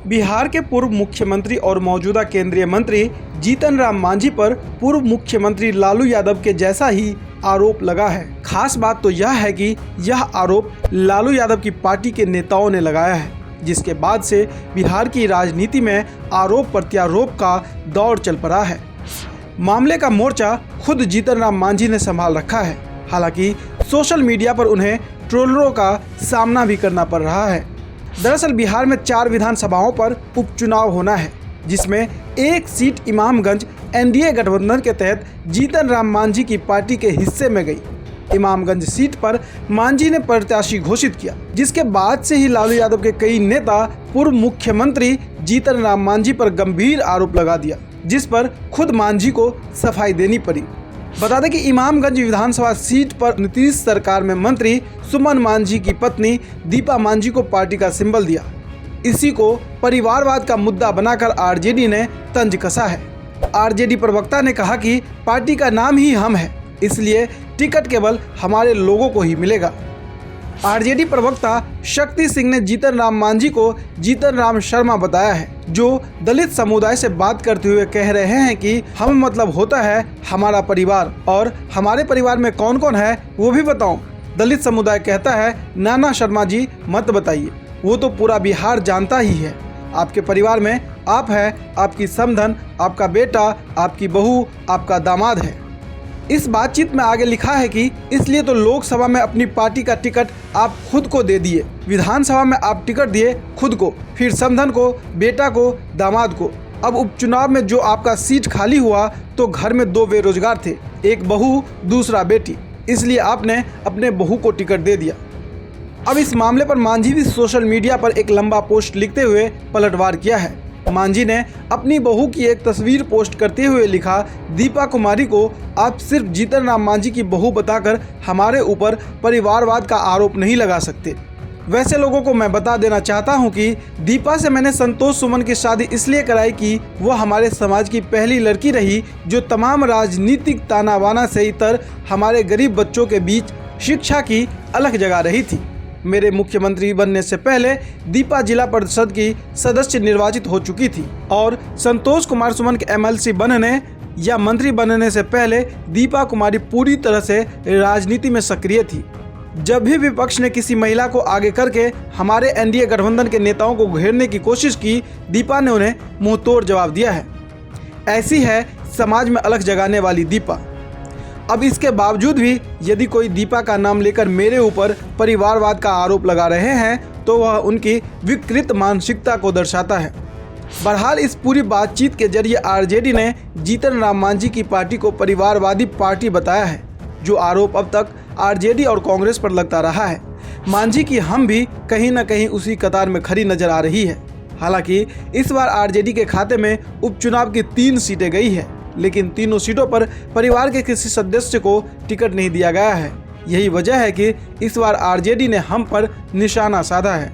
बिहार के पूर्व मुख्यमंत्री और मौजूदा केंद्रीय मंत्री जीतन राम मांझी पर पूर्व मुख्यमंत्री लालू यादव के जैसा ही आरोप लगा है। खास बात तो यह है कि यह आरोप लालू यादव की पार्टी के नेताओं ने लगाया है, जिसके बाद से बिहार की राजनीति में आरोप प्रत्यारोप का दौर चल पड़ा है। मामले का मोर्चा खुद जीतन राम मांझी ने संभाल रखा है। हालांकि सोशल मीडिया पर उन्हें ट्रोलरों का सामना भी करना पड़ रहा है। दरअसल बिहार में 4 विधानसभाओं पर उपचुनाव होना है, जिसमें एक सीट इमामगंज एनडीए गठबंधन के तहत जीतन राम मांझी की पार्टी के हिस्से में गई। इमामगंज सीट पर मांझी ने प्रत्याशी घोषित किया, जिसके बाद से ही लालू यादव के कई नेता पूर्व मुख्यमंत्री जीतन राम मांझी पर गंभीर आरोप लगा दिया, जिस पर खुद मांझी को सफाई देनी पड़ी। बता दें कि इमामगंज विधानसभा सीट पर नीतीश सरकार में मंत्री सुमन मांझी की पत्नी दीपा मांझी को पार्टी का सिंबल दिया। इसी को परिवारवाद का मुद्दा बनाकर आरजेडी ने तंज कसा है। आरजेडी प्रवक्ता ने कहा कि पार्टी का नाम ही हम है, इसलिए टिकट केवल हमारे लोगों को ही मिलेगा। आरजेडी प्रवक्ता शक्ति सिंह ने जीतन राम मांझी को जीतन राम शर्मा बताया है, जो दलित समुदाय से बात करते हुए कह रहे हैं कि हम मतलब होता है हमारा परिवार, और हमारे परिवार में कौन कौन है वो भी बताओ। दलित समुदाय कहता है नाना शर्मा जी मत बताइए, वो तो पूरा बिहार जानता ही है। आपके परिवार में आप है, आपकी समधन, आपका बेटा, आपकी बहू, आपका दामाद है। इस बातचीत में आगे लिखा है कि इसलिए तो लोकसभा में अपनी पार्टी का टिकट आप खुद को दे दिए, विधानसभा में आप टिकट दिए खुद को, फिर समधन को, बेटा को, दामाद को। अब उपचुनाव में जो आपका सीट खाली हुआ तो घर में 2 बेरोजगार थे, एक बहू दूसरा बेटी, इसलिए आपने अपने बहू को टिकट दे दिया। अब इस मामले पर मांझी भी सोशल मीडिया पर एक लंबा पोस्ट लिखते हुए पलटवार किया है। मांझी ने अपनी बहू की एक तस्वीर पोस्ट करते हुए लिखा, दीपा कुमारी को आप सिर्फ जीतन राम मांझी की बहू बताकर हमारे ऊपर परिवारवाद का आरोप नहीं लगा सकते। वैसे लोगों को मैं बता देना चाहता हूं कि दीपा से मैंने संतोष सुमन की शादी इसलिए कराई कि वह हमारे समाज की पहली लड़की रही जो तमाम राजनीतिक ताना बाना से इतर हमारे गरीब बच्चों के बीच शिक्षा की अलग जगह रही थी। मेरे मुख्यमंत्री बनने से पहले दीपा जिला परिषद की सदस्य निर्वाचित हो चुकी थी, और संतोष कुमार सुमन के एमएलसी बनने या मंत्री बनने से पहले दीपा कुमारी पूरी तरह से राजनीति में सक्रिय थी। जब भी विपक्ष ने किसी महिला को आगे करके हमारे एनडीए गठबंधन के नेताओं को घेरने की कोशिश की, दीपा ने उन्हें मुंहतोड़ जवाब दिया है। ऐसी है समाज में अलग जगाने वाली दीपा। अब इसके बावजूद भी यदि कोई दीपा का नाम लेकर मेरे ऊपर परिवारवाद का आरोप लगा रहे हैं तो वह उनकी विकृत मानसिकता को दर्शाता है। बहरहाल इस पूरी बातचीत के जरिए आरजेडी ने जीतन राम मांझी की पार्टी को परिवारवादी पार्टी बताया है, जो आरोप अब तक आरजेडी और कांग्रेस पर लगता रहा है। मांझी की हम भी कहीं न कहीं उसी कतार में खड़ी नजर आ रही है। हालांकि इस बार आरजेडी के खाते में उपचुनाव की 3 सीटें गई है, लेकिन तीनों सीटों पर परिवार के किसी सदस्य को टिकट नहीं दिया गया है। यही वजह है कि इस बार आरजेडी ने हम पर निशाना साधा है।